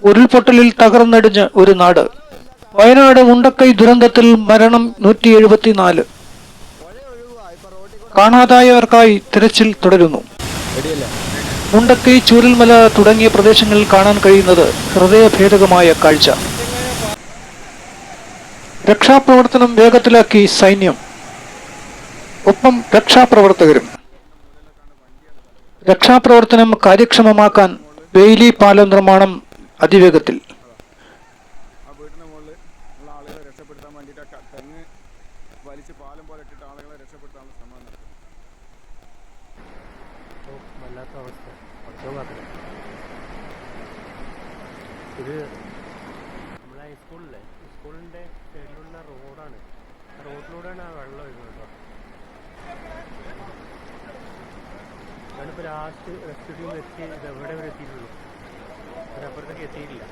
ഉരുൾപൊട്ടലിൽ തകർന്നടിഞ്ഞ് ഒരു നാട്. വയനാട് മുണ്ടക്കൈ ദുരന്തത്തിൽ മരണം 174. കാണാതായവർക്കായി തിരച്ചിൽ തുടരുന്നു. മുണ്ടക്കൈ, ചൂരൽമല തുടങ്ങിയ പ്രദേശങ്ങളിൽ കാണാൻ കഴിയുന്നത് ഹൃദയഭേദകമായ കാഴ്ച. രക്ഷാപ്രവർത്തനം വേഗത്തിലാക്കി സൈന്യം, ഒപ്പം രക്ഷാപ്രവർത്തകരും. രക്ഷാപ്രവർത്തനം കാര്യക്ഷമമാക്കാൻ ബെയിലി പാലം നിർമ്മാണം അതിവേഗത്തിൽ. ഇത് നമ്മളെ സ്കൂളിൻ്റെ സൈഡിലുള്ള റോഡാണ്. റോഡിലൂടെയാണ് ആ വെള്ളം വരുന്നത് കേട്ടോ. ഞാനിപ്പോൾ ലാസ്റ്റ് റെസ്ക്യൂ എത്തി. ഇത് എവിടെ വരെ എത്തിയിട്ടുള്ളൂ, അതിനപ്പുറത്തേക്ക് എത്തിയിട്ടില്ല.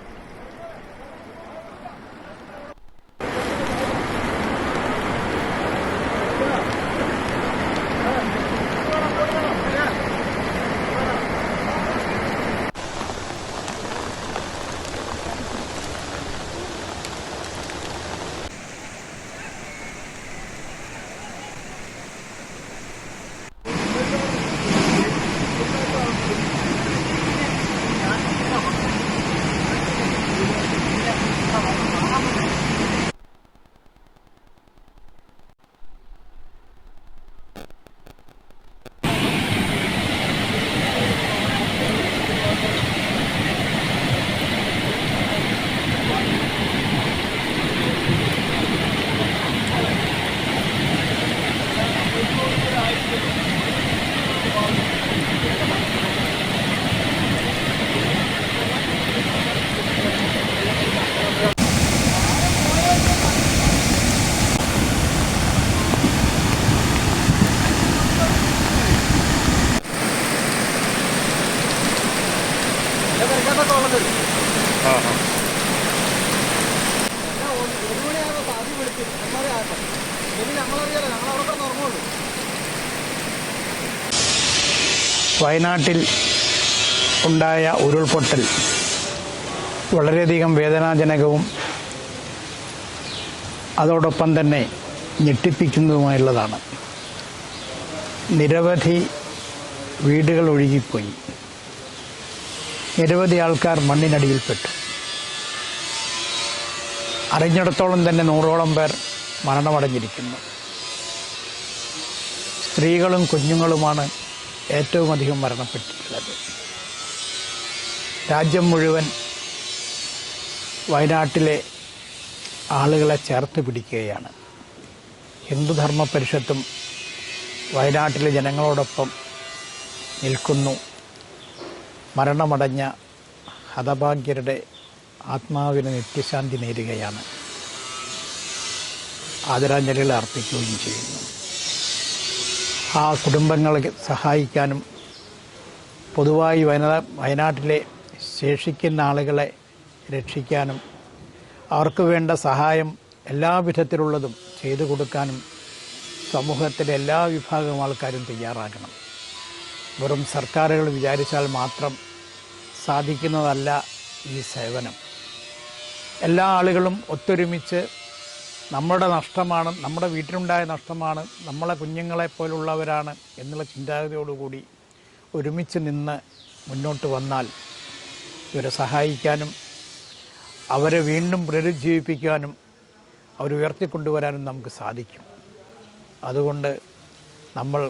വയനാട്ടിൽ ഉണ്ടായ ഉരുൾപൊട്ടൽ വളരെയധികം വേദനാജനകവും അതോടൊപ്പം തന്നെ ഞെട്ടിപ്പിക്കുന്നതുമായുള്ളതാണ്. നിരവധി വീടുകൾ ഒഴുകിപ്പോയി, നിരവധി ആൾക്കാർ മണ്ണിനടിയിൽപ്പെട്ടു. അറിഞ്ഞിടത്തോളം തന്നെ 100ഓളം പേർ മരണമടഞ്ഞിരിക്കുന്നു. സ്ത്രീകളും കുഞ്ഞുങ്ങളുമാണ് ഏറ്റവും അധികം മരണപ്പെട്ടിട്ടുള്ളത്. രാജ്യം മുഴുവൻ വയനാട്ടിലെ ആളുകളെ ചേർത്ത് പിടിക്കുകയാണ്. ഹിന്ദുധർമ്മ പരിഷത്തും വയനാട്ടിലെ ജനങ്ങളോടൊപ്പം നിൽക്കുന്നു. മരണമടഞ്ഞ ഹതഭാഗ്യരുടെ ആത്മാവിന് നിത്യശാന്തി നേരുകയാണ്. ആദരാഞ്ജലികൾ അർപ്പിക്കുകയും ചെയ്യുന്നു. ആ കുടുംബങ്ങളെ സഹായിക്കാനും പൊതുവായി വയനാട്ടിലെ ശേഷിക്കുന്ന ആളുകളെ രക്ഷിക്കാനും അവർക്ക് വേണ്ട സഹായം എല്ലാവിധത്തിലുള്ളതും ചെയ്തു കൊടുക്കാനും സമൂഹത്തിലെ എല്ലാ വിഭാഗം ആൾക്കാരും തയ്യാറാകണം. വെറും സർക്കാരുകൾ വിചാരിച്ചാൽ മാത്രം സാധിക്കുന്നതല്ല ഈ സേവനം. എല്ലാ ആളുകളും ഒത്തൊരുമിച്ച് നമ്മുടെ നഷ്ടമാണ്, നമ്മുടെ വീട്ടിലുണ്ടായ നഷ്ടമാണ്, നമ്മളെ കുഞ്ഞുങ്ങളെപ്പോലുള്ളവരാണ് എന്നുള്ള ചിന്താഗതിയോടുകൂടി ഒരുമിച്ച് നിന്ന് മുന്നോട്ട് വന്നാൽ ഇവരെ സഹായിക്കാനും അവരെ വീണ്ടും പുനരുജ്ജീവിപ്പിക്കാനും അവരെ ഉയർത്തിക്കൊണ്ടുവരാനും നമുക്ക് സാധിക്കും. അതുകൊണ്ട് നമ്മൾ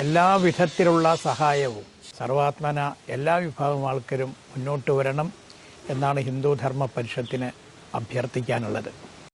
എല്ലാ വിധത്തിലുള്ള സഹായവും സർവാത്മന എല്ലാ വിഭാഗം ആൾക്കാരും മുന്നോട്ട് വരണം എന്നാണ് ഹിന്ദു ധർമ്മ പരിഷത്തിന് അഭ്യർത്ഥിക്കാനുള്ളത്.